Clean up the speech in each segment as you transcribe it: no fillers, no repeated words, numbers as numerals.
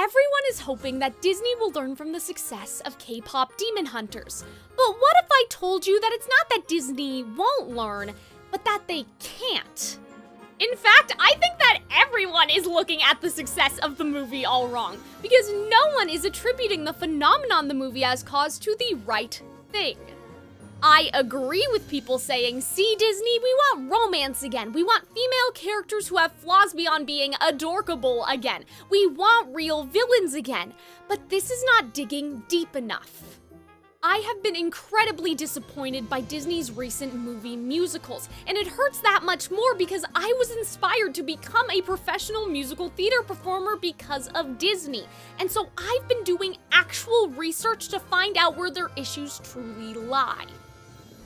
Everyone is hoping that Disney will learn from the success of K-Pop Demon Hunters. But what if I told you that it's not that Disney won't learn, but that they can't? In fact, I think that everyone is looking at the success of the movie all wrong, because no one is attributing the phenomenon the movie has caused to the right thing. I agree with people saying, see Disney, we want romance again. We want female characters who have flaws beyond being adorkable again. We want real villains again. But this is not digging deep enough. I have been incredibly disappointed by Disney's recent movie musicals, and it hurts that much more because I was inspired to become a professional musical theater performer because of Disney. And so I've been doing actual research to find out where their issues truly lie.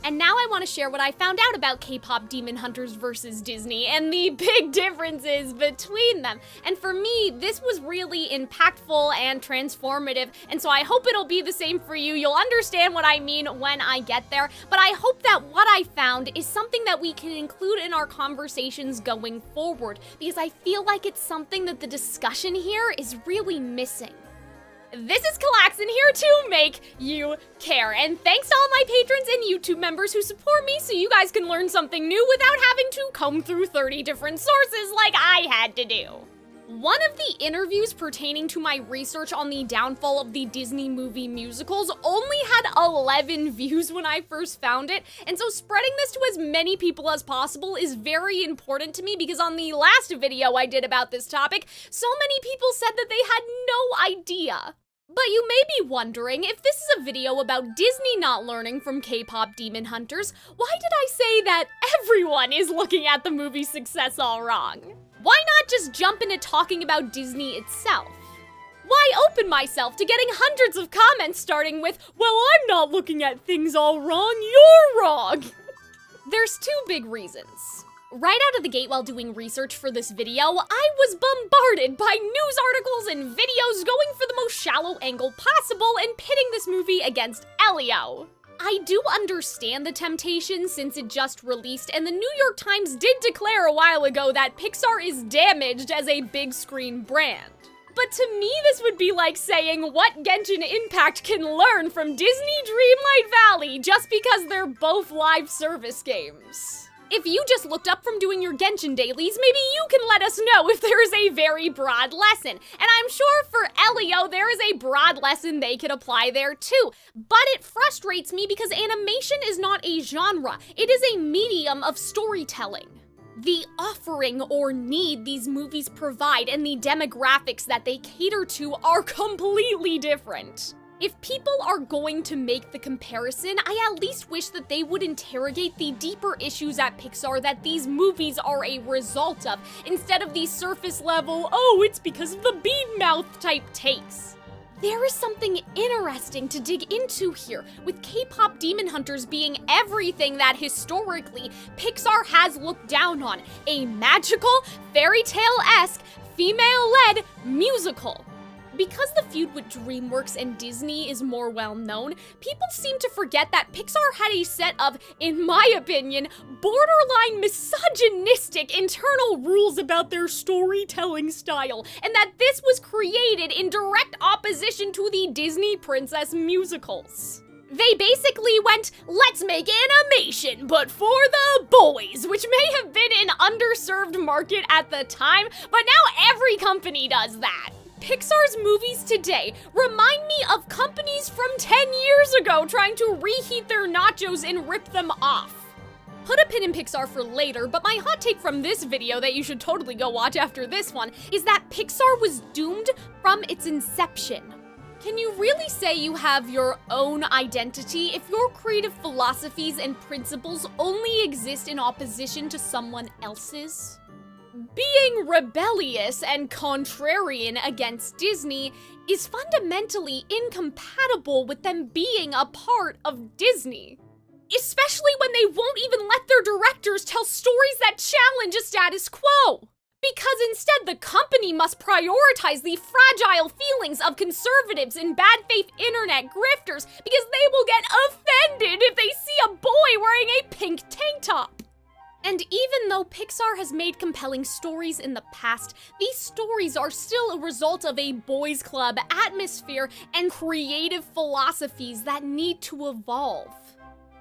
And now I want to share what I found out about K-Pop Demon Hunters versus Disney and the big differences between them. And for me, this was really impactful and transformative, and so I hope it'll be the same for you. You'll understand what I mean when I get there, but I hope that what I found is something that we can include in our conversations going forward, because I feel like it's something that the discussion here is really missing. This is Calxiyn here to make you care, and thanks to all my patrons and YouTube members who support me so you guys can learn something new without having to comb through 30 different sources like I had to do. One of the interviews pertaining to my research on the downfall of the Disney movie musicals only had 11 views when I first found it, and so spreading this to as many people as possible is very important to me because on the last video I did about this topic, so many people said that they had no idea. But you may be wondering, if this is a video about Disney not learning from K-Pop Demon Hunters, why did I say that everyone is looking at the movie's success all wrong? Why not just jump into talking about Disney itself? Why open myself to getting hundreds of comments starting with, well, I'm not looking at things all wrong, you're wrong? There's two big reasons. Right out of the gate while doing research for this video, I was bombarded by news articles and videos going for the most shallow angle possible and pitting this movie against Elio. I do understand the temptation since it just released, and the New York Times did declare a while ago that Pixar is damaged as a big screen brand. But to me, this would be like saying what Genshin Impact can learn from Disney Dreamlight Valley just because they're both live service games. If you just looked up from doing your Genshin dailies, maybe you can let us know if there is a very broad lesson. And I'm sure for Elio, there is a broad lesson they could apply there too. But it frustrates me because animation is not a genre. It is a medium of storytelling. The offering or need these movies provide and the demographics that they cater to are completely different. If people are going to make the comparison, I at least wish that they would interrogate the deeper issues at Pixar that these movies are a result of, instead of the surface level, oh, it's because of the bead mouth type takes. There is something interesting to dig into here, with K-Pop Demon Hunters being everything that historically Pixar has looked down on, a magical, fairy tale-esque, female-led musical. Because the feud with DreamWorks and Disney is more well-known, people seem to forget that Pixar had a set of, in my opinion, borderline misogynistic internal rules about their storytelling style, and that this was created in direct opposition to the Disney princess musicals. They basically went, let's make animation, but for the boys, which may have been an underserved market at the time, but now every company does that. Pixar's movies today remind me of companies from 10 years ago trying to reheat their nachos and rip them off. Put a pin in Pixar for later, but my hot take from this video that you should totally go watch after this one is that Pixar was doomed from its inception. Can you really say you have your own identity if your creative philosophies and principles only exist in opposition to someone else's? Being rebellious and contrarian against Disney is fundamentally incompatible with them being a part of Disney. Especially when they won't even let their directors tell stories that challenge a status quo. Because instead the company must prioritize the fragile feelings of conservatives and bad faith internet grifters because they will get offended if they see a boy wearing a pink tank top. And even though Pixar has made compelling stories in the past, these stories are still a result of a boys' club atmosphere and creative philosophies that need to evolve.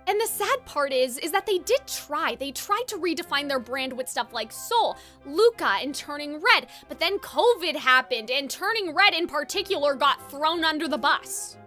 And the sad part is that they did try. They tried to redefine their brand with stuff like Soul, Luca, and Turning Red, but then COVID happened, and Turning Red in particular got thrown under the bus.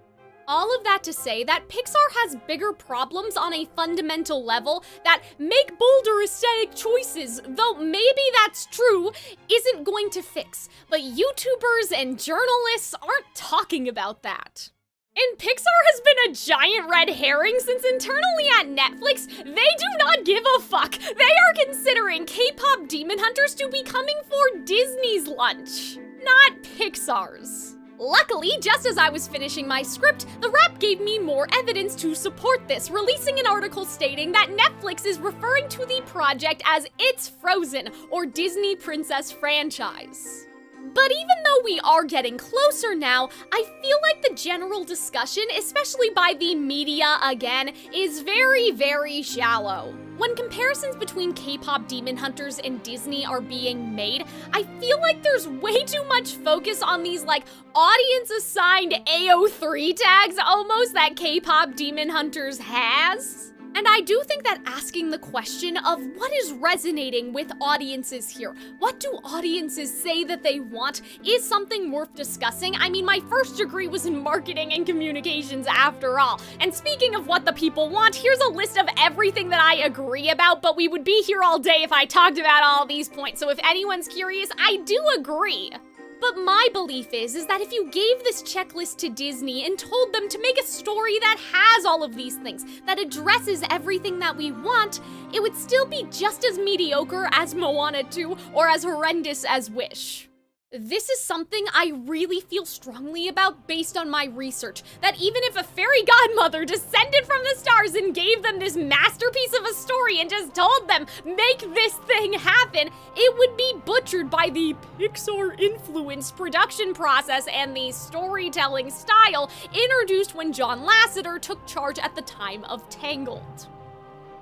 All of that to say that Pixar has bigger problems on a fundamental level that make bolder aesthetic choices, though maybe that's true, isn't going to fix. But YouTubers and journalists aren't talking about that. And Pixar has been a giant red herring since internally at Netflix, they do not give a fuck. They are considering K-Pop Demon Hunters to be coming for Disney's lunch, not Pixar's. Luckily, just as I was finishing my script, The Wrap gave me more evidence to support this, releasing an article stating that Netflix is referring to the project as its Frozen, or Disney Princess franchise. But even though we are getting closer now, I feel like the general discussion, especially by the media again, is very, very shallow. When comparisons between K-Pop Demon Hunters and Disney are being made, I feel like there's way too much focus on these audience-assigned AO3 tags almost that K-Pop Demon Hunters has. And I do think that asking the question of what is resonating with audiences here, what do audiences say that they want, is something worth discussing. I mean, my first degree was in marketing and communications after all. And speaking of what the people want, here's a list of everything that I agree about, but we would be here all day if I talked about all these points. So if anyone's curious, I do agree. But my belief is that if you gave this checklist to Disney and told them to make a story that has all of these things, that addresses everything that we want, it would still be just as mediocre as Moana 2 or as horrendous as Wish. This is something I really feel strongly about based on my research, that even if a fairy godmother descended from the stars and gave them this masterpiece of a story and just told them, make this thing happen, it would be butchered by the Pixar-influenced production process and the storytelling style introduced when John Lasseter took charge at the time of Tangled.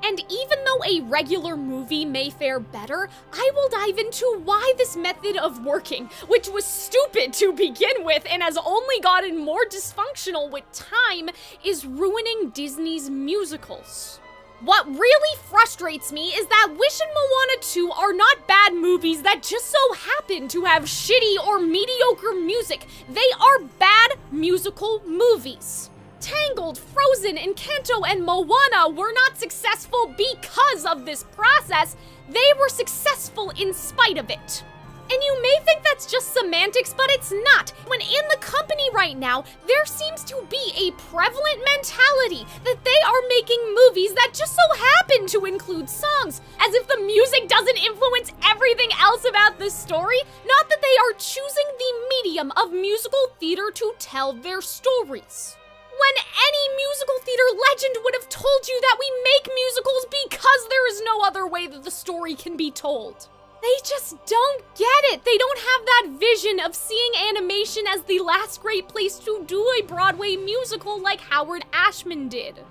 And even though a regular movie may fare better, I will dive into why this method of working, which was stupid to begin with and has only gotten more dysfunctional with time, is ruining Disney's musicals. What really frustrates me is that Wish and Moana 2 are not bad movies that just so happen to have shitty or mediocre music. They are bad musical movies. Tangled, Frozen, Encanto, and Moana were not successful because of this process. They were successful in spite of it. And you may think that's just semantics, but it's not. When in the company right now, there seems to be a prevalent mentality that they are making movies that just so happen to include songs, as if the music doesn't influence everything else about the story, not that they are choosing the medium of musical theater to tell their stories. When any musical theater legend would have told you that we make musicals because there is no other way that the story can be told. They just don't get it. They don't have that vision of seeing animation as the last great place to do a Broadway musical like Howard Ashman did.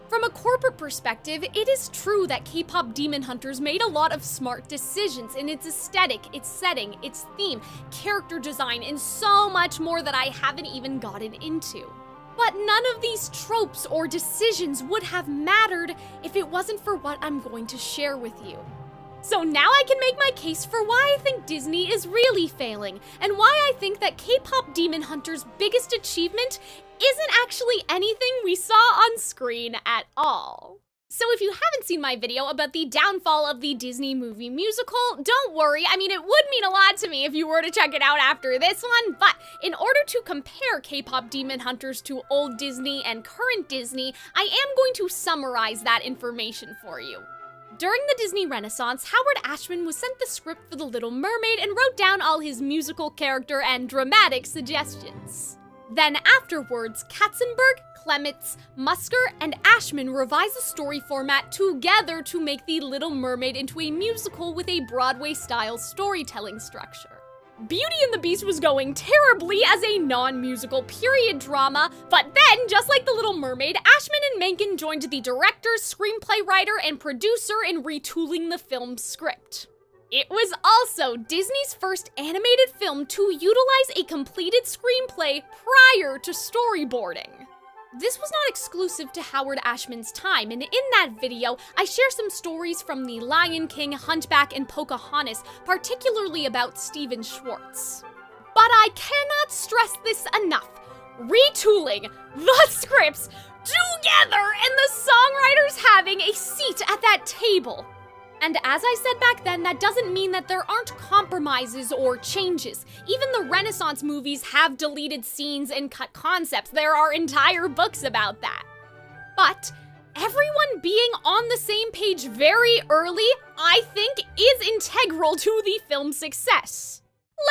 From a corporate perspective, it is true that K-Pop Demon Hunters made a lot of smart decisions in its aesthetic, its setting, its theme, character design, and so much more that I haven't even gotten into. But none of these tropes or decisions would have mattered if it wasn't for what I'm going to share with you. So now I can make my case for why I think Disney is really failing, and why I think that K-Pop Demon Hunter's biggest achievement isn't actually anything we saw on screen at all. So if you haven't seen my video about the downfall of the Disney movie musical, don't worry. I mean, it would mean a lot to me if you were to check it out after this one, but in order to compare K-Pop Demon Hunters to old Disney and current Disney, I am going to summarize that information for you. During the Disney Renaissance, Howard Ashman was sent the script for The Little Mermaid and wrote down all his musical character and dramatic suggestions. Then afterwards, Katzenberg, Clements, Musker, and Ashman revised the story format together to make The Little Mermaid into a musical with a Broadway-style storytelling structure. Beauty and the Beast was going terribly as a non-musical period drama, but then, just like The Little Mermaid, Ashman and Menken joined the director, screenplay writer, and producer in retooling the film's script. It was also Disney's first animated film to utilize a completed screenplay prior to storyboarding. This was not exclusive to Howard Ashman's time, and in that video, I share some stories from The Lion King, Hunchback, and Pocahontas, particularly about Stephen Schwartz. But I cannot stress this enough. Retooling the scripts together and the songwriters having a seat at that table. And as I said back then, that doesn't mean that there aren't compromises or changes. Even the Renaissance movies have deleted scenes and cut concepts. There are entire books about that. But everyone being on the same page very early, I think, is integral to the film's success.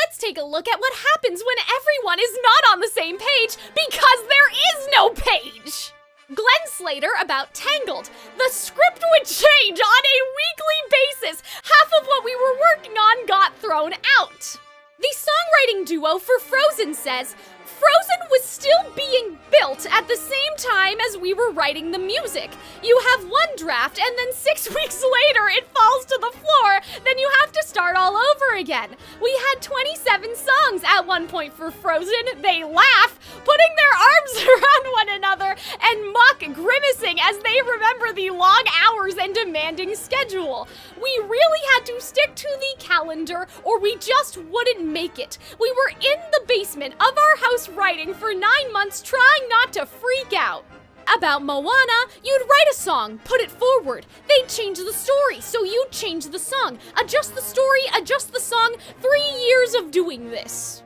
Let's take a look at what happens when everyone is not on the same page, because there is no page! Glenn Slater about Tangled. The script would change on a weekly basis. Half of what we were working on got thrown out. The songwriting duo for Frozen says, Frozen was still being built at the same time as we were writing the music. You have one draft and then 6 weeks later it falls to the floor, then you have to start all over again. We had 27 songs at one point for Frozen. They laugh, putting their arms around one another and mock grimacing as they remember the long hours and demanding schedule. We really had to stick to the calendar or we just wouldn't make it. We were in the basement of our house writing for 9 months trying not to freak out. About Moana, you'd write a song, put it forward. They'd change the story, so you'd change the song. Adjust the story, adjust the song. 3 years of doing this.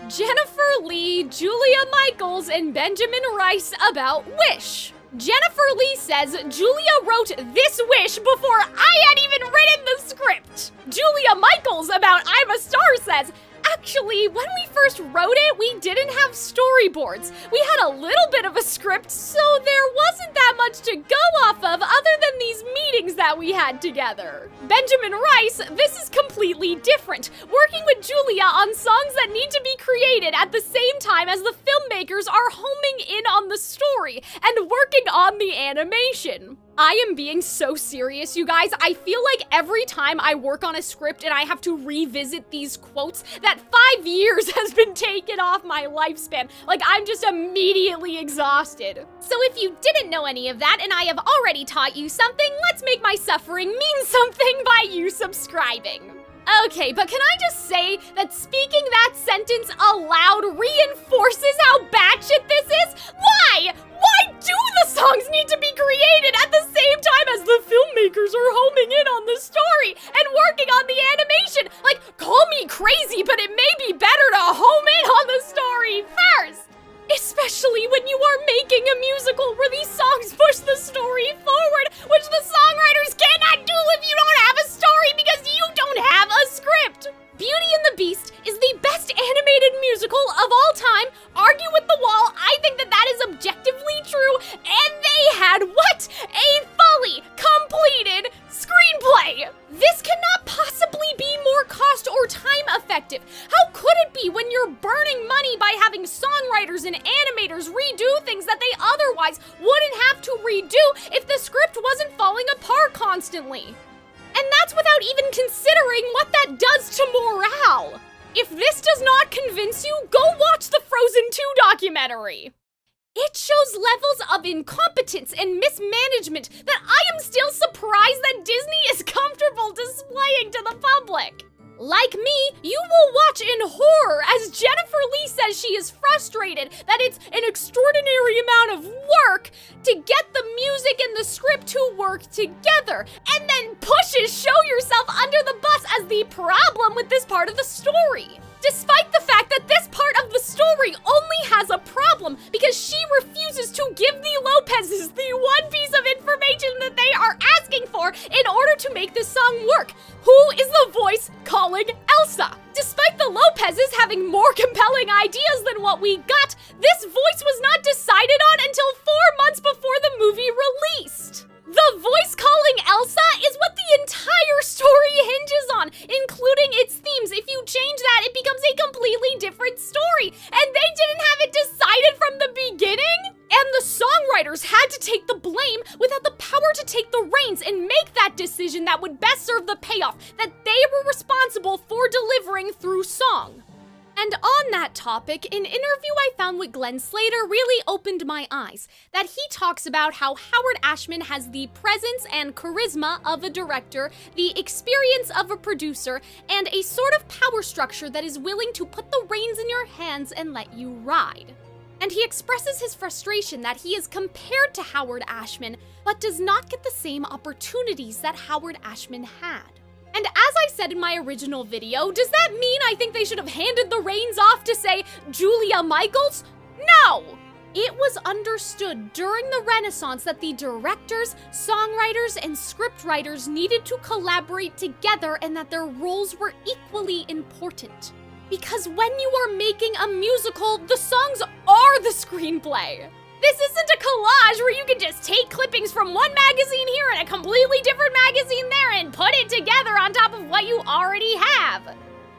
Jennifer Lee, Julia Michaels, and Benjamin Rice about Wish. Jennifer Lee says Julia wrote this wish before I had even written the script. Julia Michaels about I'm a Star says, actually, when we first wrote it, we didn't have storyboards. We had a little bit of a script, so there wasn't that much to go off of other than these meetings that we had together. Benjamin Rice, this is completely different. Working with Julia on songs that need to be created at the same time as the filmmakers are homing in on the story and working on the animation. I am being so serious, you guys. I feel like every time I work on a script and I have to revisit these quotes, that 5 years has been taken off my lifespan. Like, I'm just immediately exhausted. So if you didn't know any of that and I have already taught you something, let's make my suffering mean something by you subscribing. Okay, but can I just say that speaking that sentence aloud reinforces how batshit this is? Why? Why do the songs need to be created at the same time as the filmmakers are homing in on the story and working on the animation? Like, call me crazy, but it may be better to home in on the story first. Especially when you are making a musical where these songs push the story forward, which the songwriters cannot do if you don't have a story because you don't have a script. Beauty and the Beast is the best animated musical of all time. Argue with the wall, I think that that is objectively true, and they had what? A fully completed screenplay! This cannot possibly be more cost or time effective. How could it be when you're burning money by having songwriters and animators redo things that they otherwise wouldn't have to redo if the script wasn't falling apart constantly? And that's without even considering what that does to morale. If this does not convince you, go watch the Frozen 2 documentary. It shows levels of incompetence and mismanagement that I am still surprised that Disney is comfortable displaying to the public. Like me, you will watch in horror as Jennifer Lee says she is frustrated that it's an extraordinary amount of work to get the music and the script to work together, and then pushes Show Yourself under the bus as the problem with this part of the story. Despite the fact that this part of the story only has a problem because she refuses to give the Lopez's the one piece of information that they are asking for in order to make this song work. Who is the voice calling Elsa? Despite the Lopez's having more compelling ideas than what we got, this voice was not decided on until 4 months before the movie released. The voice calling Elsa is what the entire story hinges on, including its themes. If you change that, it becomes direction that would best serve the payoff that they were responsible for delivering through song. And on that topic, an interview I found with Glenn Slater really opened my eyes, that he talks about how Howard Ashman has the presence and charisma of a director, the experience of a producer, and a sort of power structure that is willing to put the reins in your hands and let you ride. And he expresses his frustration that he is compared to Howard Ashman, but does not get the same opportunities that Howard Ashman had. And as I said in my original video, does that mean I think they should have handed the reins off to, say, Julia Michaels? No! It was understood during the Renaissance that the directors, songwriters, and scriptwriters needed to collaborate together and that their roles were equally important. Because when you are making a musical, the songs are the screenplay. This isn't a collage where you can just take clippings from one magazine here and a completely different magazine there and put it together on top of what you already have.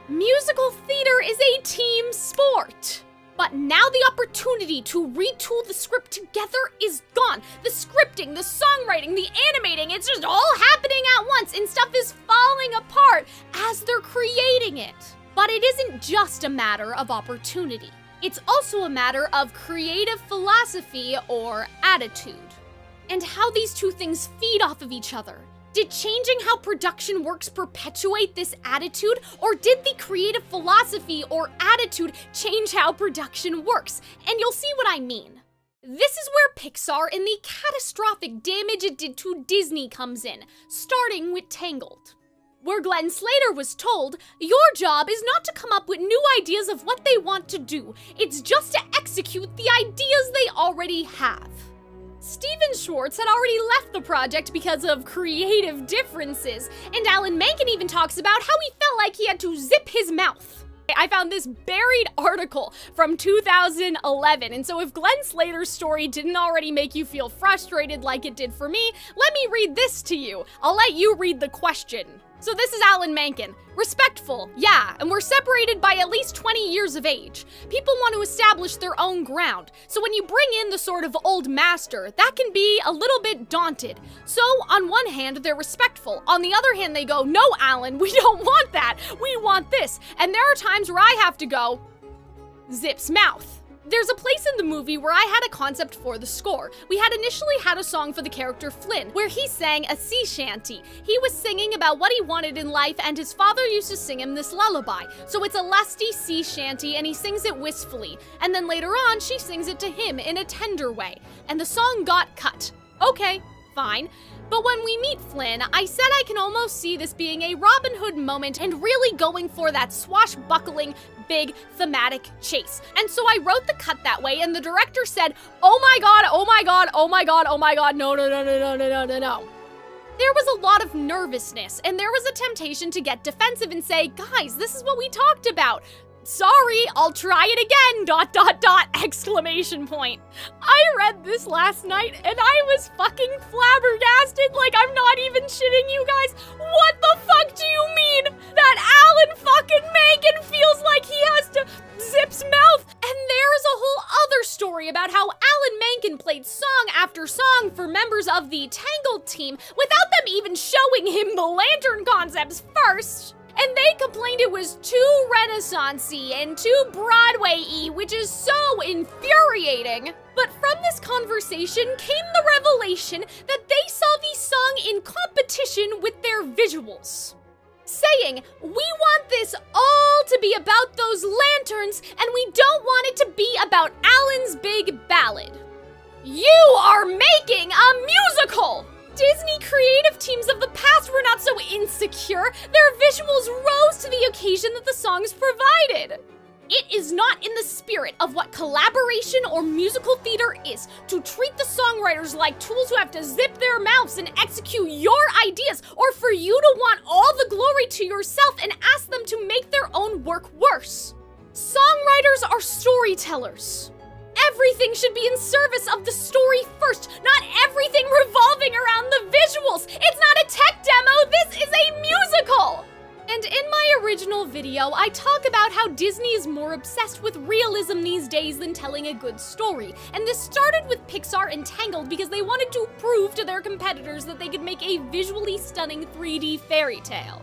Musical theater is a team sport. But now the opportunity to retool the script together is gone. The scripting, the songwriting, the animating, it's just all happening at once and stuff is falling apart as they're creating it. But it isn't just a matter of opportunity. It's also a matter of creative philosophy or attitude, and how these two things feed off of each other. Did changing how production works perpetuate this attitude, or did the creative philosophy or attitude change how production works? And you'll see what I mean. This is where Pixar and the catastrophic damage it did to Disney comes in, starting with Tangled. Where Glenn Slater was told, your job is not to come up with new ideas of what they want to do, it's just to execute the ideas they already have. Steven Schwartz had already left the project because of creative differences, and Alan Menken even talks about how he felt like he had to zip his mouth. I found this buried article from 2011, and so if Glenn Slater's story didn't already make you feel frustrated like it did for me, let me read this to you. I'll let you read the question. So this is Alan Menken. Respectful, yeah, and we're separated by at least 20 years of age. People want to establish their own ground, so when you bring in the sort of old master, that can be a little bit daunted. So on one hand, they're respectful. On the other hand, they go, no, Alan, we don't want that. We want this. And there are times where I have to go, zip's mouth. There's a place in the movie where I had a concept for the score. We had initially had a song for the character Flynn, where he sang a sea shanty. He was singing about what he wanted in life, and his father used to sing him this lullaby. So it's a lusty sea shanty, and he sings it wistfully. And then later on, she sings it to him in a tender way. And the song got cut. Okay, fine. But when we meet Flynn, I said I can almost see this being a Robin Hood moment and really going for that swashbuckling, big thematic chase. And so I wrote the cut that way, and the director said, oh my god, oh my god, oh my god, oh my god, no, no, no, no, no, no, no, no, no. There was a lot of nervousness, and there was a temptation to get defensive and say, guys, this is what we talked about. Sorry, I'll try it again, ... exclamation point. I read this last night and I was fucking flabbergasted, like I'm not even shitting you guys. What the fuck do you mean that Alan fucking Menken feels like he has to zip's mouth? And there is a whole other story about how Alan Menken played song after song for members of the Tangled team without them even showing him the lantern concepts first. And they complained it was too Renaissance-y and too Broadway-y, which is so infuriating. But from this conversation came the revelation that they saw the song in competition with their visuals, saying, we want this all to be about those lanterns, and we don't want it to be about Alan's big ballad. You are making a musical! Disney creative teams of the past were not so insecure. Their visuals rose to the occasion that the songs provided. It is not in the spirit of what collaboration or musical theater is to treat the songwriters like tools who have to zip their mouths and execute your ideas, or for you to want all the glory to yourself and ask them to make their own work worse. Songwriters are storytellers. Everything should be in service of the story first, not everything revolving around the visuals. It's not a tech demo, this is a musical! And in my original video, I talk about how Disney is more obsessed with realism these days than telling a good story. And this started with Pixar and Tangled because they wanted to prove to their competitors that they could make a visually stunning 3D fairy tale.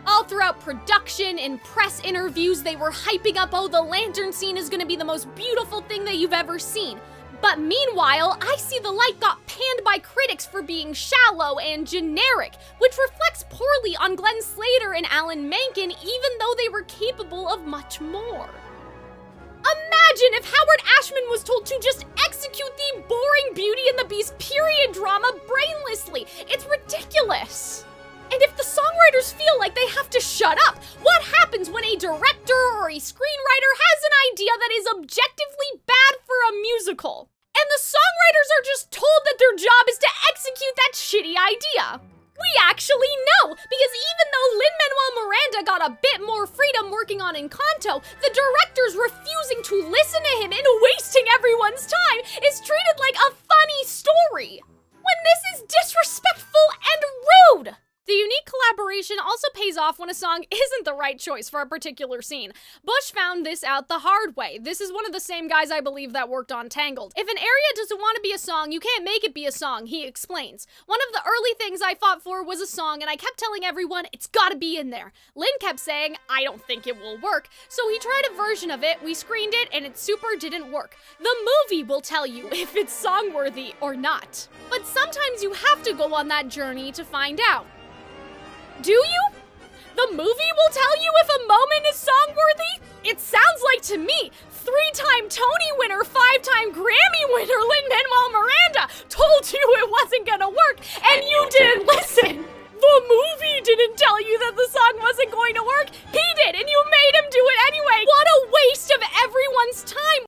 All throughout production and press interviews, they were hyping up, oh, the lantern scene is gonna be the most beautiful thing that you've ever seen. But meanwhile, I See the Light got panned by critics for being shallow and generic, which reflects poorly on Glenn Slater and Alan Menken, even though they were capable of much more. Imagine if Howard Ashman was told to just execute the boring Beauty and the Beast period drama brainlessly. It's ridiculous. And if the songwriters feel like they have to shut up, what happens when a director or a screenwriter has an idea that is objectively bad for a musical? And the songwriters are just told that their job is to execute that shitty idea. We actually know, because even though Lin-Manuel Miranda got a bit more freedom working on Encanto, the directors refusing to listen to him and wasting everyone's time is treated like a funny story, when this is disrespectful and rude. The unique collaboration also pays off when a song isn't the right choice for a particular scene. Bush found this out the hard way. This is one of the same guys, I believe, that worked on Tangled. If an area doesn't want to be a song, you can't make it be a song, he explains. One of the early things I fought for was a song, and I kept telling everyone, it's gotta be in there. Lynn kept saying, I don't think it will work. So he tried a version of it, we screened it, and it super didn't work. The movie will tell you if it's song-worthy or not. But sometimes you have to go on that journey to find out. Do you? The movie will tell you if a moment is song-worthy? It sounds like to me, 3-time Tony winner, 5-time Grammy winner Lin-Manuel Miranda told you it wasn't gonna work, and you didn't listen. The movie didn't tell you that the song wasn't going to work. He did, and you made him do it anyway. What a waste of everyone's time.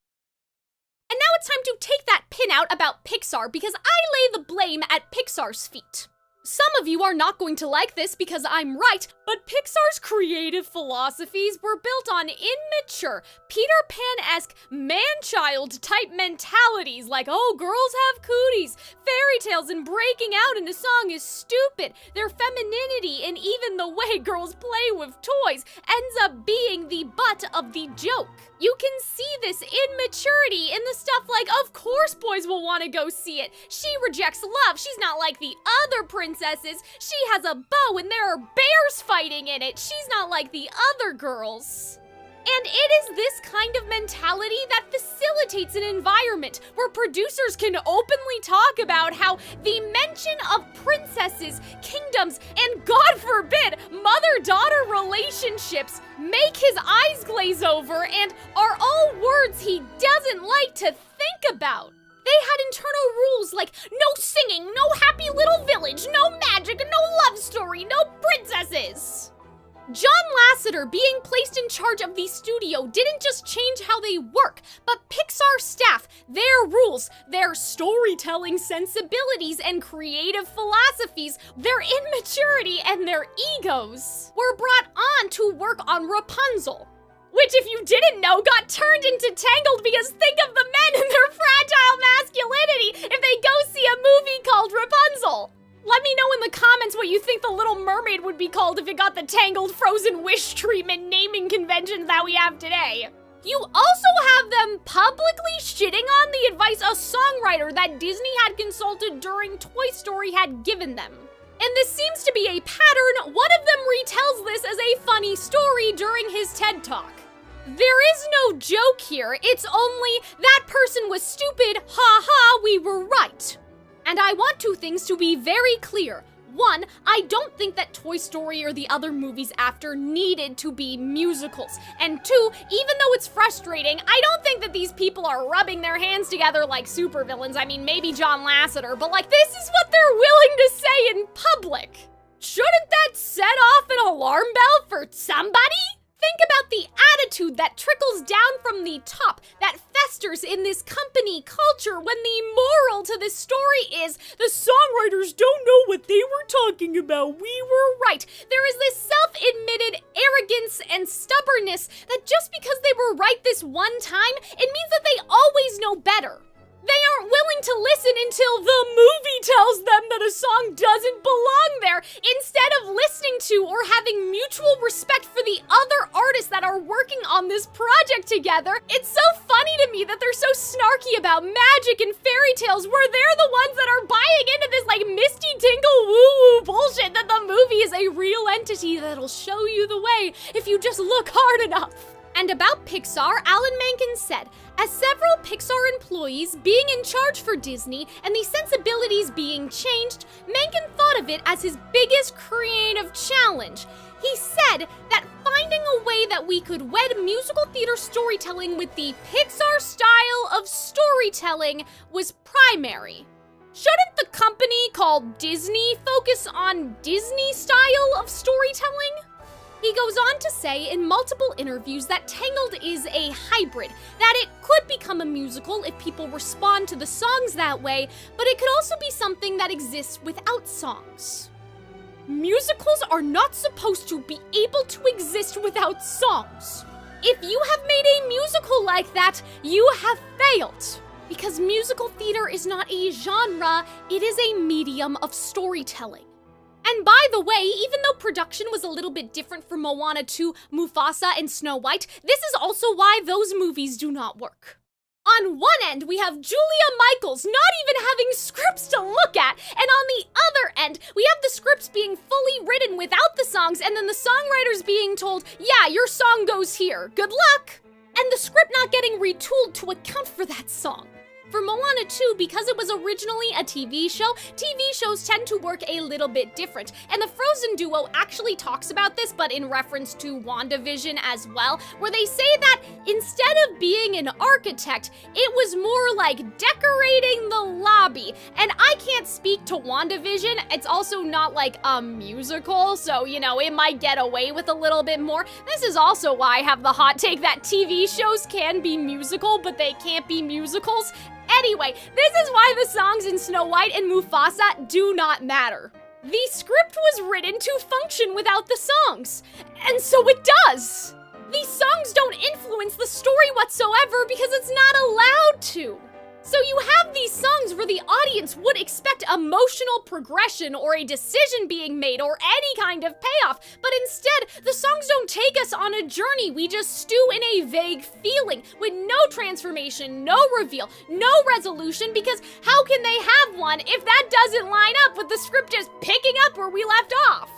And now it's time to take that pin out about Pixar because I lay the blame at Pixar's feet. Some of you are not going to like this because I'm right, but Pixar's creative philosophies were built on immature, Peter Pan-esque, man-child type mentalities like, oh, girls have cooties, fairy tales and breaking out in a song is stupid, their femininity and even the way girls play with toys ends up being the butt of the joke. You can see this immaturity in the stuff like, of course boys will want to go see it. She rejects love. She's not like the other princesses. She has a bow and there are bears fighting in it. She's not like the other girls. And it is this kind of mentality that facilitates an environment where producers can openly talk about how the mention of princesses, kingdoms, and God forbid, mother-daughter relationships make his eyes glaze over and are all words he doesn't like to think about. They had internal rules like no singing, no happy little village, no magic, no love story, no princesses. John Lasseter being placed in charge of the studio didn't just change how they work, but Pixar staff, their rules, their storytelling sensibilities and creative philosophies, their immaturity and their egos were brought on to work on Rapunzel. Which, if you didn't know, got turned into Tangled because think of the men and their fragile masculinity if they go see a movie called Rapunzel. Let me know in the comments what you think the Little Mermaid would be called if it got the Tangled Frozen Wish treatment naming conventions that we have today. You also have them publicly shitting on the advice a songwriter that Disney had consulted during Toy Story had given them. And this seems to be a pattern. One of them retells this as a funny story during his TED Talk. There is no joke here, it's only, that person was stupid, ha ha, we were right. And I want two things to be very clear. One, I don't think that Toy Story or the other movies after needed to be musicals. And two, even though it's frustrating, I don't think that these people are rubbing their hands together like supervillains. I mean, maybe John Lasseter, but like, this is what they're willing to say in public. Shouldn't that set off an alarm bell for somebody? Think about the attitude that trickles down from the top, that festers in this company culture when the moral to this story is the songwriters don't know what they were talking about, we were right. There is this self-admitted arrogance and stubbornness that just because they were right this one time, it means that they always know better. They aren't willing to listen until the movie tells them that a song doesn't belong there, instead of listening to or having mutual respect for the other artists that are working on this project together. It's so funny to me that they're so snarky about magic and fairy tales, where they're the ones that are buying into this like misty tinkle woo-woo bullshit that the movie is a real entity that'll show you the way if you just look hard enough. And about Pixar, Alan Menken said, as several Pixar employees being in charge for Disney and the sensibilities being changed, Menken thought of it as his biggest creative challenge. He said that finding a way that we could wed musical theater storytelling with the Pixar style of storytelling was primary. Shouldn't the company called Disney focus on Disney style of storytelling? He goes on to say in multiple interviews that Tangled is a hybrid, that it could become a musical if people respond to the songs that way, but it could also be something that exists without songs. Musicals are not supposed to be able to exist without songs. If you have made a musical like that, you have failed. Because musical theater is not a genre, it is a medium of storytelling. And by the way, even though production was a little bit different for Moana 2, Mufasa, and Snow White, this is also why those movies do not work. On one end, we have Julia Michaels not even having scripts to look at, and on the other end, we have the scripts being fully written without the songs, and then the songwriters being told, yeah, your song goes here, good luck! And the script not getting retooled to account for that song. For Moana 2, because it was originally a TV show, TV shows tend to work a little bit different. And the Frozen duo actually talks about this, but in reference to WandaVision as well, where they say that instead of being an architect, it was more like decorating the lobby. And I can't speak to WandaVision, it's also not like a musical, so, you know, it might get away with a little bit more. This is also why I have the hot take that TV shows can be musical, but they can't be musicals. Anyway, this is why the songs in Snow White and Mufasa do not matter. The script was written to function without the songs, and so it does. These songs don't influence the story whatsoever because it's not allowed to. So you have these songs where the audience would expect emotional progression or a decision being made or any kind of payoff, but instead, the songs don't take us on a journey. We just stew in a vague feeling with no transformation, no reveal, no resolution, because how can they have one if that doesn't line up with the script just picking up where we left off?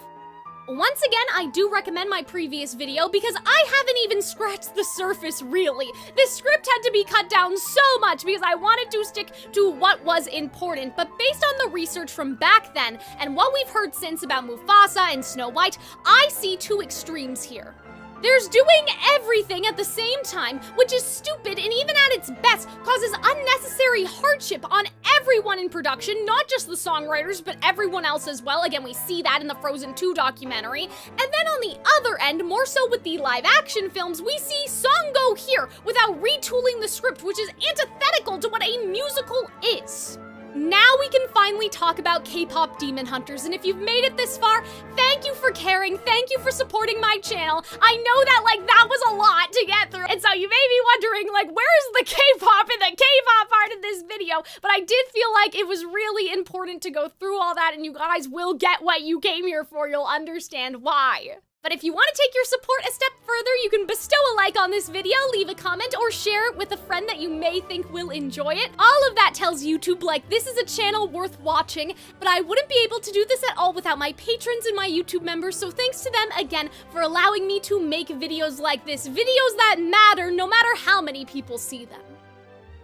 Once again, I do recommend my previous video because I haven't even scratched the surface, really. This script had to be cut down so much because I wanted to stick to what was important, but based on the research from back then and what we've heard since about Mufasa and Snow White, I see two extremes here. There's doing everything at the same time, which is stupid and even at its best causes unnecessary hardship on everyone in production, not just the songwriters, but everyone else as well. Again, we see that in the Frozen 2 documentary. And then on the other end, more so with the live action films, we see song go here without retooling the script, which is antithetical to what a musical is. Now we can finally talk about K-Pop Demon Hunters, and if you've made it this far, thank you for caring, thank you for supporting my channel. I know that, that was a lot to get through, and so you may be wondering, where's the K-pop in the K-pop part of this video? But I did feel like it was really important to go through all that, and you guys will get what you came here for. You'll understand why. But if you want to take your support a step further, you can bestow a like on this video, leave a comment, or share it with a friend that you may think will enjoy it. All of that tells YouTube, this is a channel worth watching, but I wouldn't be able to do this at all without my patrons and my YouTube members, so thanks to them again for allowing me to make videos like this, videos that matter no matter how many people see them.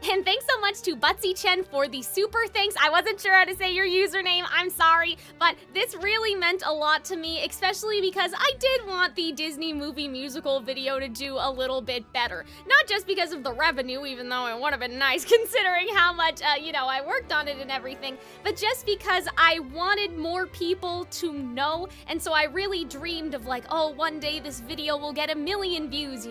And thanks so much to Butsy Chen for the super thanks. I wasn't sure how to say your username, I'm sorry, but this really meant a lot to me, especially because I did want the Disney movie musical video to do a little bit better. Not just because of the revenue, even though it would have been nice considering how much, I worked on it and everything, but just because I wanted more people to know, and so I really dreamed of one day this video will get 1 million views,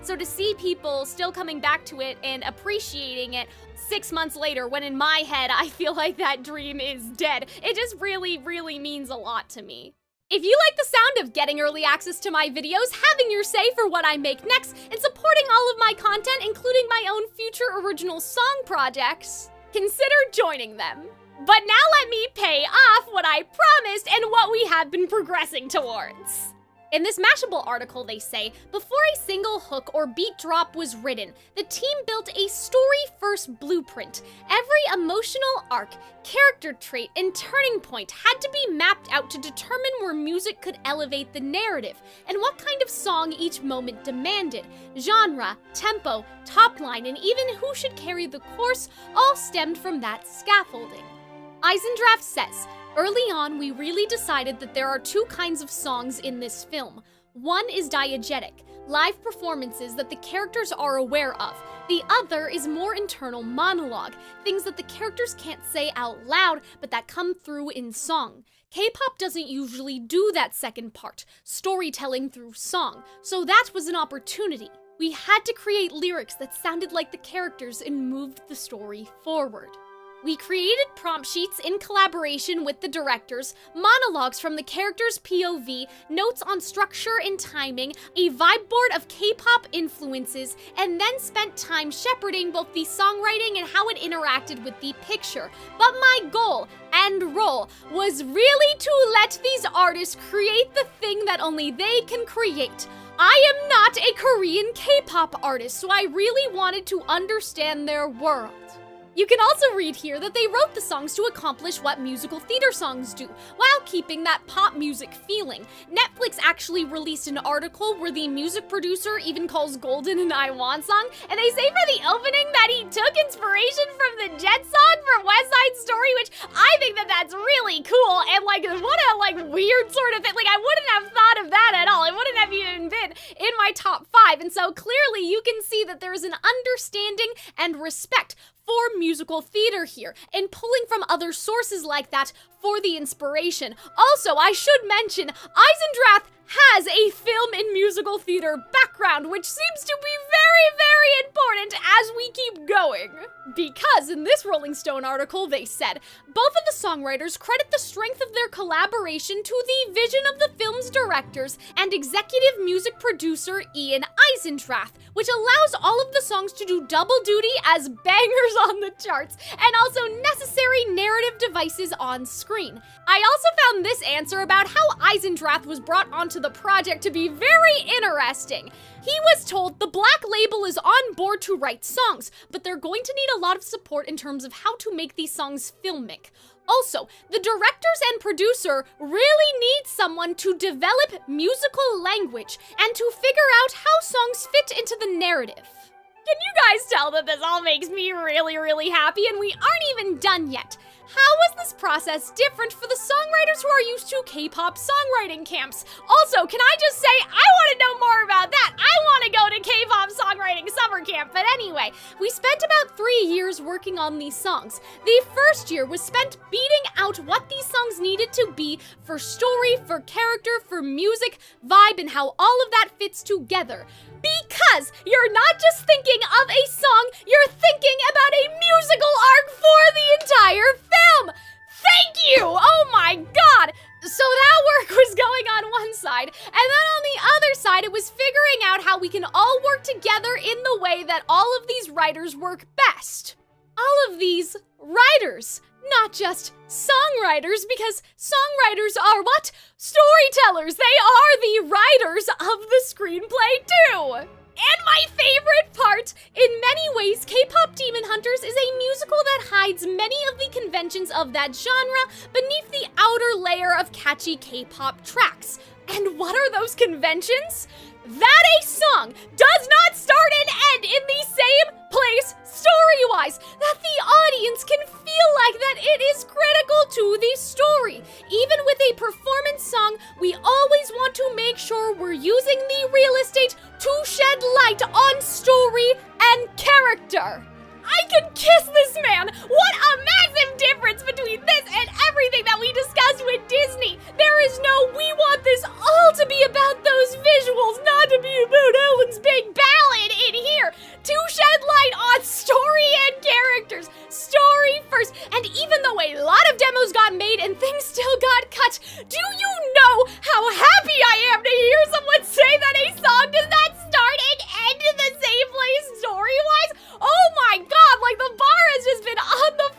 So to see people still coming back to it and appreciating it 6 months later, when in my head I feel like that dream is dead, it just really, really means a lot to me. If you like the sound of getting early access to my videos, having your say for what I make next, and supporting all of my content, including my own future original song projects, consider joining them. But now let me pay off what I promised and what we have been progressing towards. In this Mashable article, they say, before a single hook or beat drop was written, the team built a story-first blueprint. Every emotional arc, character trait, and turning point had to be mapped out to determine where music could elevate the narrative, and what kind of song each moment demanded. Genre, tempo, top line, and even who should carry the course all stemmed from that scaffolding. Eisendrath says, early on, we really decided that there are two kinds of songs in this film. One is diegetic, live performances that the characters are aware of. The other is more internal monologue, things that the characters can't say out loud, but that come through in song. K-pop doesn't usually do that second part, storytelling through song, so that was an opportunity. We had to create lyrics that sounded like the characters and moved the story forward. We created prompt sheets in collaboration with the directors, monologues from the characters' POV, notes on structure and timing, a vibe board of K-pop influences, and then spent time shepherding both the songwriting and how it interacted with the picture. But my goal and role was really to let these artists create the thing that only they can create. I am not a Korean K-pop artist, so I really wanted to understand their world. You can also read here that they wrote the songs to accomplish what musical theater songs do, while keeping that pop music feeling. Netflix actually released an article where the music producer even calls Golden an I Want song, and they say for the opening that he took inspiration from the Jet song for West Side Story, which I think that that's really cool, and what a weird sort of thing. I wouldn't have thought of that at all. It wouldn't have even been in my top 5, and so clearly you can see that there is an understanding and respect for musical theater here, and pulling from other sources like that for the inspiration. Also, I should mention, Eisendrath has a film and musical theater background, which seems to be very, very important as we keep going. Because in this Rolling Stone article, they said, both of the songwriters credit the strength of their collaboration to the vision of the film's directors and executive music producer Ian Eisendrath, which allows all of the songs to do double duty as bangers on the charts, and also necessary narrative devices on screen. I also found this answer about how Eisendrath was brought onto the project to be very interesting. He was told the Black Label is on board to write songs, but they're going to need a lot of support in terms of how to make these songs filmic. Also, the directors and producer really need someone to develop musical language and to figure out how songs fit into the narrative. Can you guys tell that this all makes me really, really happy, and we aren't even done yet? How was this process different for the songwriters who are used to K-pop songwriting camps? Also, can I just say, I want to know more about that. I want to go to K-pop songwriting summer camp. But anyway, we spent about 3 years working on these songs. The first year was spent beating out what these songs needed to be for story, for character, for music, vibe, and how all of that fits together. Because you're not just thinking of a song, you're thinking about a musical arc for the entire film! Thank you! Oh my god! So that work was going on one side, and then on the other side it was figuring out how we can all work together in the way that all of these writers work best. All of these writers, not just songwriters, because songwriters are what? Storytellers! They are the writers of the screenplay too! And my favorite part! In many ways, K-Pop Demon Hunters is a musical that hides many of the conventions of that genre beneath the outer layer of catchy K-pop tracks. And what are those conventions? That a song does not start and end in the same place story-wise, that the audience can feel like that it is critical to the story. Even with a performance song, we always want to make sure we're using the real estate to shed light on story and character. I could kiss this man! What a massive difference between this and everything that we discussed with Disney! There is no, we want this all to be about those visuals, not to be about Ellen's big ballad in here! To shed light on story and characters! Story first! And even though a lot of demos got made and things still got cut, do you know how happy I am to hear someone say that a song does not start and end in the same place story-wise? Oh my god, the bar has just been on the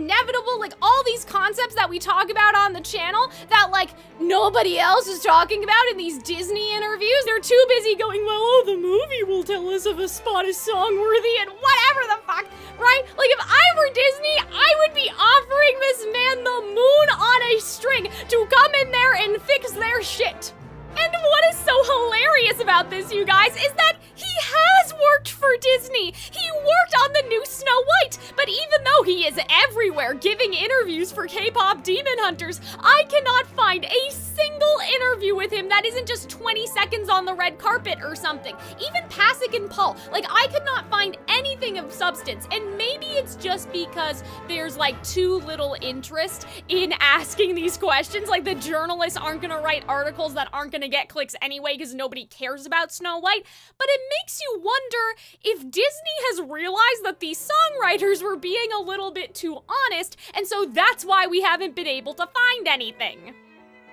inevitable, like all these concepts that we talk about on the channel that like nobody else is talking about in these Disney interviews. They're too busy going, well, oh, the movie will tell us if a spot is song-worthy and whatever the fuck, right? Like if I were Disney, I would be offering this man the moon on a string to come in there and fix their shit. And what is so hilarious about this, you guys, is that he has worked for Disney. He worked on the new Snow White, but even though he is everywhere giving interviews for K-Pop Demon Hunters, I cannot find a single interview with him that isn't just 20 seconds on the red carpet or something. Even Pasek and Paul, like I could not find anything of substance, and maybe it's just because there's like too little interest in asking these questions. Like the journalists aren't gonna write articles that aren't gonna get clicks anyway because nobody cares about Snow White, but it makes you wonder if Disney has realized that these songwriters were being a little bit too honest, and so that's why we haven't been able to find anything.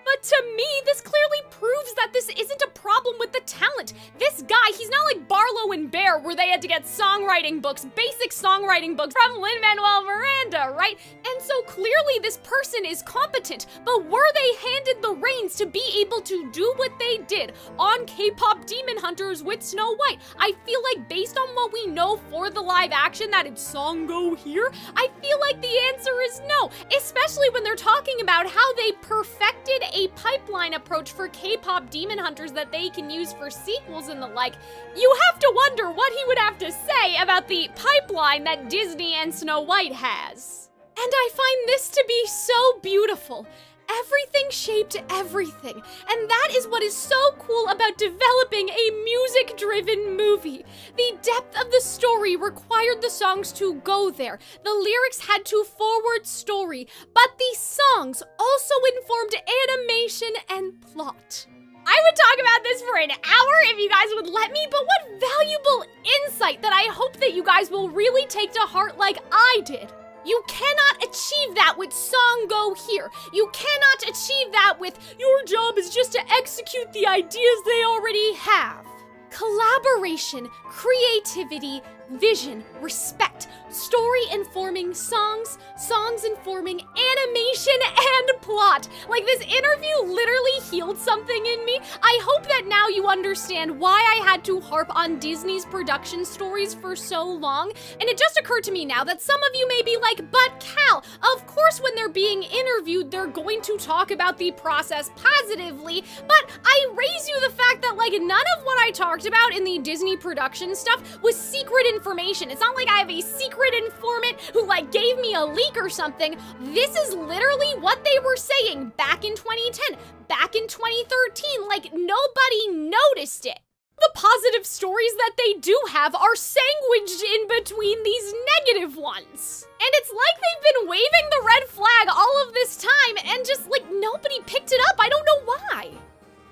But to me, this clearly proves that this isn't a problem with the talent. This guy, he's not like Barlow and Bear, where they had to get songwriting books, basic songwriting books from Lin-Manuel Miranda, right? And so clearly this person is competent, but were they handed the reins to be able to do what they did on K-Pop Demon Hunters with Snow White? I feel like based on what we know for the live action, that it's Songo here, I feel like the answer is no, especially when they're talking about how they perfected a pipeline approach for K-Pop Demon Hunters that they can use for sequels and the like. You have to wonder what he would have to say about the pipeline that Disney and Snow White has. And I find this to be so beautiful. Everything shaped everything, and that is what is so cool about developing a music-driven movie. The depth of the story required the songs to go there. The lyrics had to forward story, but the songs also informed animation and plot. I would talk about this for an hour if you guys would let me, but what valuable insight that I hope that you guys will really take to heart like I did. You cannot achieve that with Song Go Here. You cannot achieve that with your job is just to execute the ideas they already have. Collaboration, creativity, vision, respect, story informing songs, songs informing animation and plot. Like this interview literally healed something in me. I hope that now you understand why I had to harp on Disney's production stories for so long. And it just occurred to me now that some of you may be like, but Cal, of course when they're being interviewed, they're going to talk about the process positively, but I raise you the fact that like none of what I talked about in the Disney production stuff was secret information. It's not like I have a secret informant who like gave me a leak or something. This is literally what they were saying back in 2010, back in 2013, like nobody noticed it. The positive stories that they do have are sandwiched in between these negative ones. And it's like they've been waving the red flag all of this time and just like nobody picked it up. I don't know why.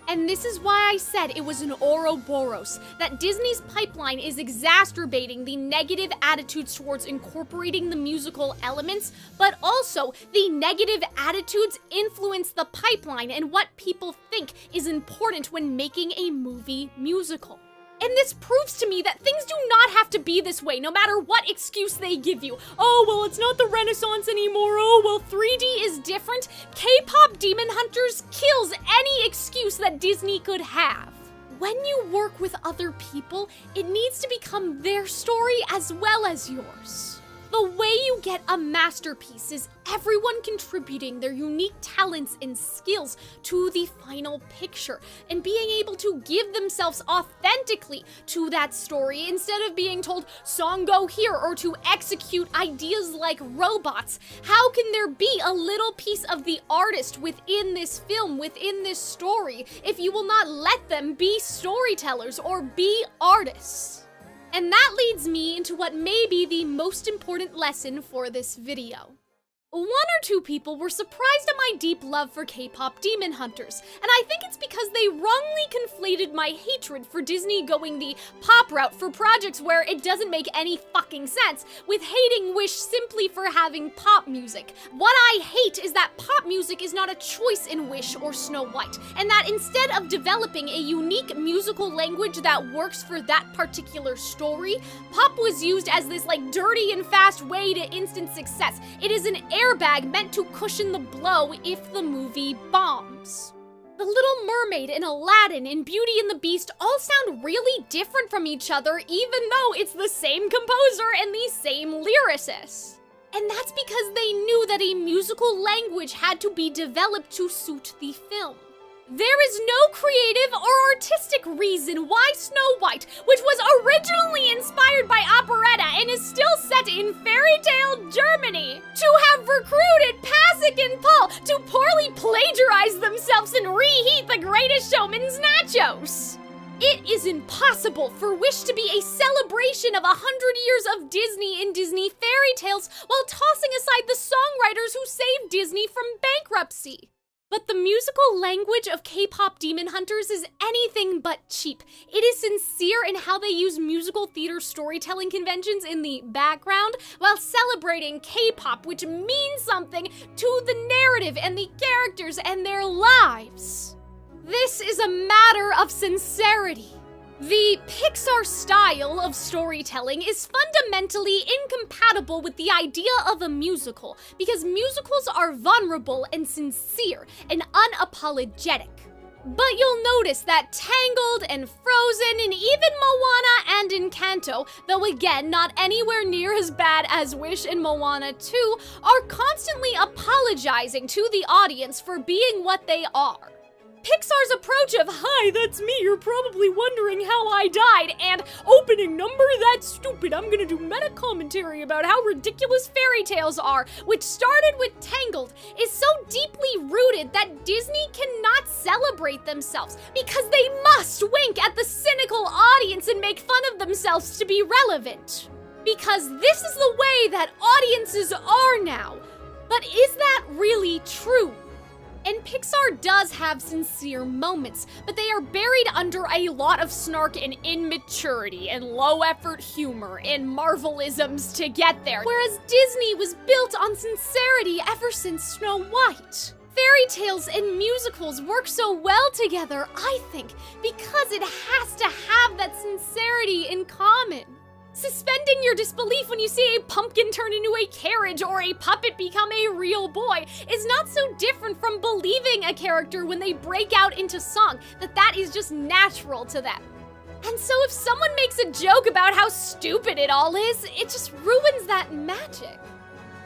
And this is why I said it was an Ouroboros, that Disney's pipeline is exacerbating the negative attitudes towards incorporating the musical elements, but also the negative attitudes influence the pipeline and what people think is important when making a movie musical. And this proves to me that things do not have to be this way, no matter what excuse they give you. Oh, well, it's not the Renaissance anymore. Oh, well, 3D is different. K-Pop Demon Hunters kills any excuse that Disney could have. When you work with other people, it needs to become their story as well as yours. The way you get a masterpiece is everyone contributing their unique talents and skills to the final picture and being able to give themselves authentically to that story instead of being told, song go here, or to execute ideas like robots. How can there be a little piece of the artist within this film, within this story, if you will not let them be storytellers or be artists? And that leads me into what may be the most important lesson for this video. One or two people were surprised at my deep love for K-Pop Demon Hunters, and I think it's because they wrongly conflated my hatred for Disney going the pop route for projects where it doesn't make any fucking sense, with hating Wish simply for having pop music. What I hate is that pop music is not a choice in Wish or Snow White, and that instead of developing a unique musical language that works for that particular story, pop was used as this dirty and fast way to instant success. It is an airbag meant to cushion the blow if the movie bombs. The Little Mermaid and Aladdin and Beauty and the Beast all sound really different from each other, even though it's the same composer and the same lyricist. And that's because they knew that a musical language had to be developed to suit the film. There is no creative or artistic reason why Snow White, which was originally inspired by operetta and is still set in fairy tale Germany, to have recruited Pasek and Paul to poorly plagiarize themselves and reheat The Greatest Showman's nachos. It is impossible for Wish to be a celebration of 100 years of Disney in Disney fairy tales while tossing aside the songwriters who saved Disney from bankruptcy. But the musical language of K-Pop Demon Hunters is anything but cheap. It is sincere in how they use musical theater storytelling conventions in the background while celebrating K-pop, which means something to the narrative and the characters and their lives. This is a matter of sincerity. The Pixar style of storytelling is fundamentally incompatible with the idea of a musical because musicals are vulnerable and sincere and unapologetic. But you'll notice that Tangled and Frozen and even Moana and Encanto, though again not anywhere near as bad as Wish and Moana 2, are constantly apologizing to the audience for being what they are. Pixar's approach of, "Hi, that's me, you're probably wondering how I died," and "opening number, that's stupid, I'm gonna do meta commentary about how ridiculous fairy tales are," which started with Tangled, is so deeply rooted that Disney cannot celebrate themselves because they must wink at the cynical audience and make fun of themselves to be relevant. Because this is the way that audiences are now. But is that really true? And Pixar does have sincere moments, but they are buried under a lot of snark and immaturity and low-effort humor and Marvelisms to get there, whereas Disney was built on sincerity ever since Snow White. Fairy tales and musicals work so well together, I think, because it has to have that sincerity in common. Suspending your disbelief when you see a pumpkin turn into a carriage or a puppet become a real boy is not so different from believing a character when they break out into song, that is just natural to them. And so if someone makes a joke about how stupid it all is, it just ruins that magic.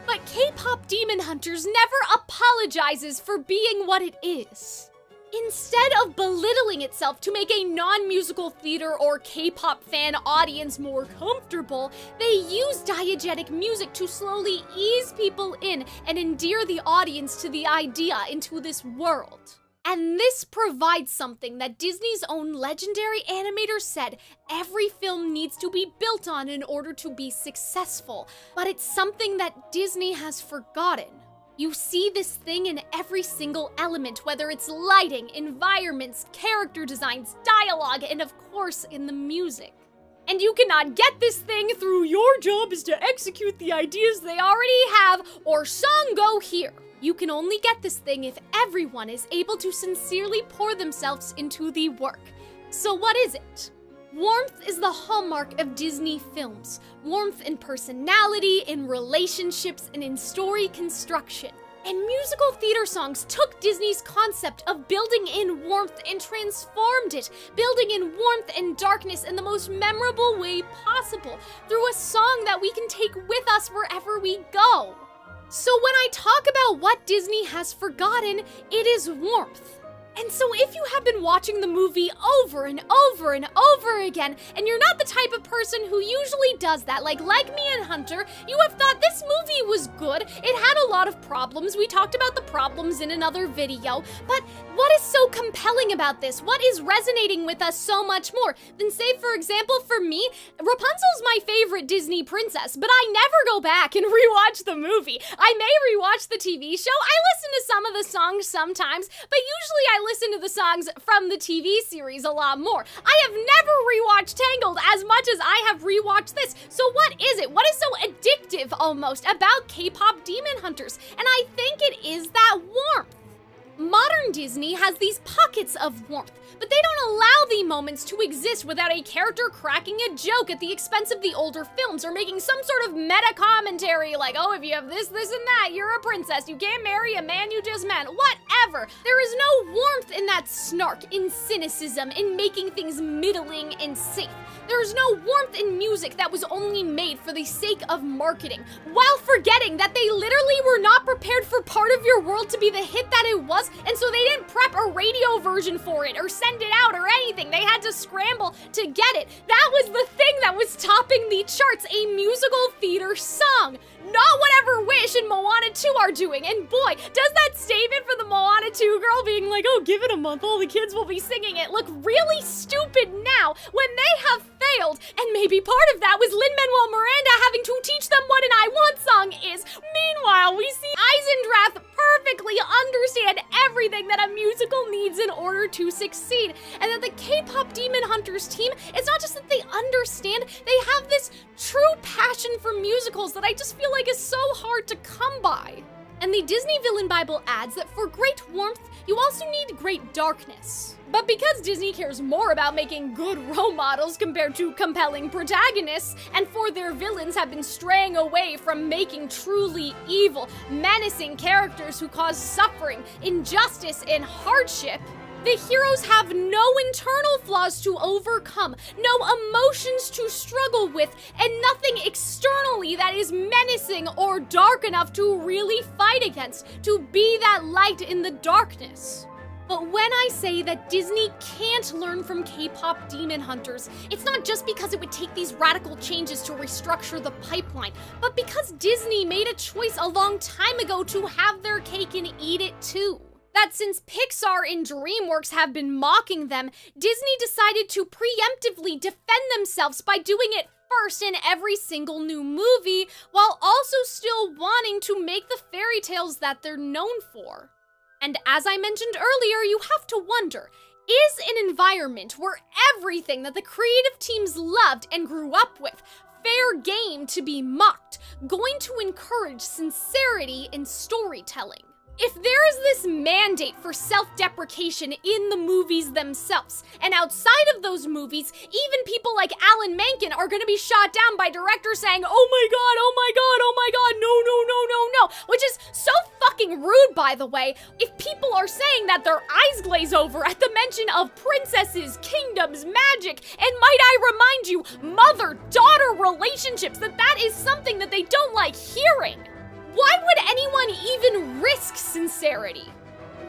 But K-Pop Demon Hunters never apologizes for being what it is. Instead of belittling itself to make a non-musical theater or K-pop fan audience more comfortable, they use diegetic music to slowly ease people in and endear the audience to the idea into this world. And this provides something that Disney's own legendary animator said every film needs to be built on in order to be successful, but it's something that Disney has forgotten. You see this thing in every single element, whether it's lighting, environments, character designs, dialogue, and of course in the music. And you cannot get this thing through your job is to execute the ideas they already have or song go here. You can only get this thing if everyone is able to sincerely pour themselves into the work. So what is it? Warmth is the hallmark of Disney films. Warmth in personality, in relationships, and in story construction. And musical theater songs took Disney's concept of building in warmth and transformed it, building in warmth and darkness in the most memorable way possible, through a song that we can take with us wherever we go. So when I talk about what Disney has forgotten, it is warmth. And so if you have been watching the movie over and over and over again, and you're not the type of person who usually does that, like me and Hunter, you have thought this movie was good, it had a lot of problems, we talked about the problems in another video, but what is so compelling about this? What is resonating with us so much more? Then say, for example, for me, Rapunzel's my favorite Disney princess, but I never go back and rewatch the movie. I may rewatch the TV show, I listen to some of the songs sometimes, but usually I listen to the songs from the TV series a lot more. I have never rewatched Tangled as much as I have rewatched this. So what is it? What is so addictive almost about K-pop Demon Hunters? And I think it is that warmth. Modern Disney has these pockets of warmth, but they don't allow the moments to exist without a character cracking a joke at the expense of the older films or making some sort of meta commentary like, oh, if you have this, this, and that, you're a princess, you can't marry a man you just met, whatever. There is no warmth in that snark, in cynicism, in making things middling and safe. There is no warmth in music that was only made for the sake of marketing, while forgetting that they literally were not prepared for part of your world to be the hit that it was, and so they didn't prep a radio version for it or send it out or anything. They had to scramble to get it. That was the thing that was topping the charts, a musical theater song. Not whatever Wish and Moana 2 are doing. And boy, does that statement for the Moana 2 girl being like, oh, give it a month, all the kids will be singing it, look really stupid now when they have failed. And maybe part of that was Lin-Manuel Miranda having to teach them what an I Want song is. Meanwhile, we see Eisendrath perfectly understand everything that a musical needs in order to succeed. And that the K-Pop Demon Hunters team, it's not just that they understand, they have this true passion for musicals that I just feel like is so hard to come by. And the Disney Villain Bible adds that for great warmth, you also need great darkness. But because Disney cares more about making good role models compared to compelling protagonists, and for their villains have been straying away from making truly evil, menacing characters who cause suffering, injustice, and hardship, the heroes have no internal flaws to overcome, no emotions to struggle with, and nothing externally that is menacing or dark enough to really fight against, to be that light in the darkness. But when I say that Disney can't learn from K-pop Demon Hunters, it's not just because it would take these radical changes to restructure the pipeline, but because Disney made a choice a long time ago to have their cake and eat it too. That since Pixar and DreamWorks have been mocking them, Disney decided to preemptively defend themselves by doing it first in every single new movie, while also still wanting to make the fairy tales that they're known for. And as I mentioned earlier, you have to wonder, is an environment where everything that the creative teams loved and grew up with, fair game to be mocked, going to encourage sincerity in storytelling? If there is this mandate for self-deprecation in the movies themselves, and outside of those movies, even people like Alan Menken are gonna be shot down by directors saying, oh my god, oh my god, oh my god, no, no, no, no, no, which is so fucking rude, by the way. If people are saying that their eyes glaze over at the mention of princesses, kingdoms, magic, and might I remind you, mother-daughter relationships, that is something that they don't like hearing. Why would anyone even risk sincerity?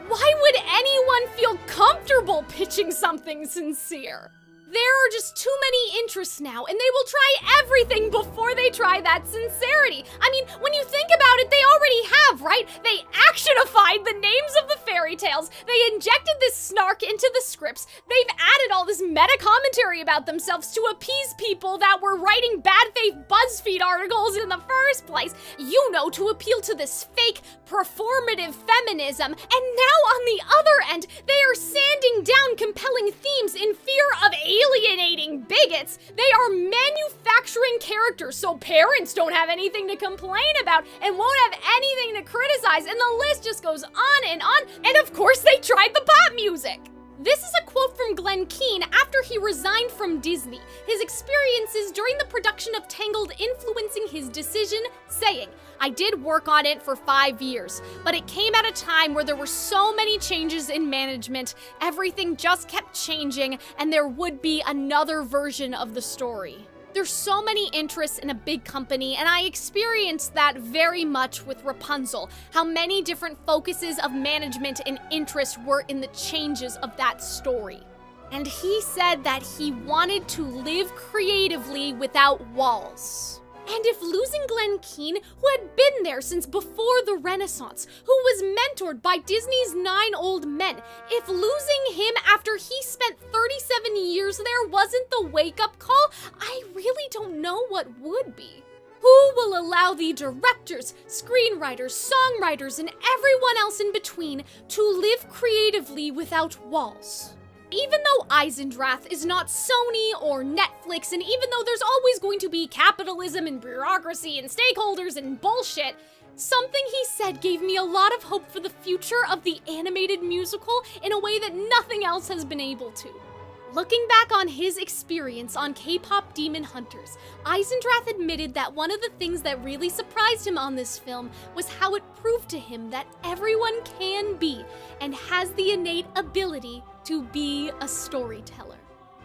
Why would anyone feel comfortable pitching something sincere? There are just too many interests now, and they will try everything before they try that sincerity. I mean, when you think about it, they already have, right? They actionified the names of the fairy tales, they injected this snark into the scripts, they've added all this meta commentary about themselves to appease people that were writing bad faith BuzzFeed articles in the first place, you know, to appeal to this fake, performative feminism, and now on the other end, they are sanding down compelling themes in fear of alienating bigots. They are manufacturing characters so parents don't have anything to complain about and won't have anything to criticize, and the list just goes on, and of course they tried the pop music. This is a quote from Glenn Keane after he resigned from Disney, his experiences during the production of Tangled influencing his decision, saying, I did work on it for 5 years, but it came at a time where there were so many changes in management, everything just kept changing, and there would be another version of the story. There's so many interests in a big company, and I experienced that very much with Rapunzel, how many different focuses of management and interest were in the changes of that story. And he said that he wanted to live creatively without walls. And if losing Glen Keane, who had been there since before the Renaissance, who was mentored by Disney's 9 old men, if losing him after he spent 37 years there wasn't the wake-up call, I really don't know what would be. Who will allow the directors, screenwriters, songwriters, and everyone else in between to live creatively without walls? Even though Eisendrath is not Sony or Netflix, and even though there's always going to be capitalism and bureaucracy and stakeholders and bullshit, something he said gave me a lot of hope for the future of the animated musical in a way that nothing else has been able to. Looking back on his experience on K-Pop Demon Hunters, Eisendrath admitted that one of the things that really surprised him on this film was how it proved to him that everyone can be and has the innate ability to be a storyteller.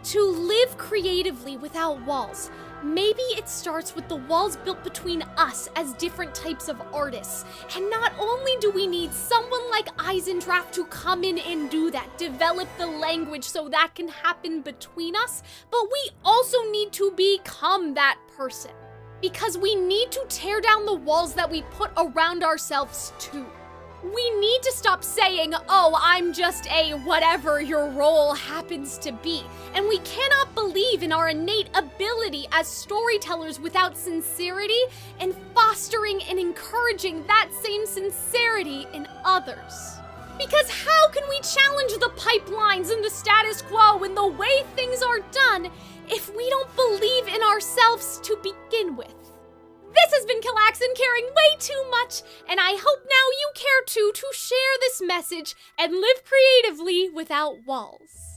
To live creatively without walls. Maybe it starts with the walls built between us as different types of artists. And not only do we need someone like Eisendrath to come in and do that, develop the language so that can happen between us, but we also need to become that person. Because we need to tear down the walls that we put around ourselves too. We need to stop saying, oh, I'm just a whatever your role happens to be. And we cannot believe in our innate ability as storytellers without sincerity and fostering and encouraging that same sincerity in others. Because how can we challenge the pipelines and the status quo and the way things are done if we don't believe in ourselves to begin with? This has been Calxiyn caring way too much, and I hope now you care too to share this message and live creatively without walls.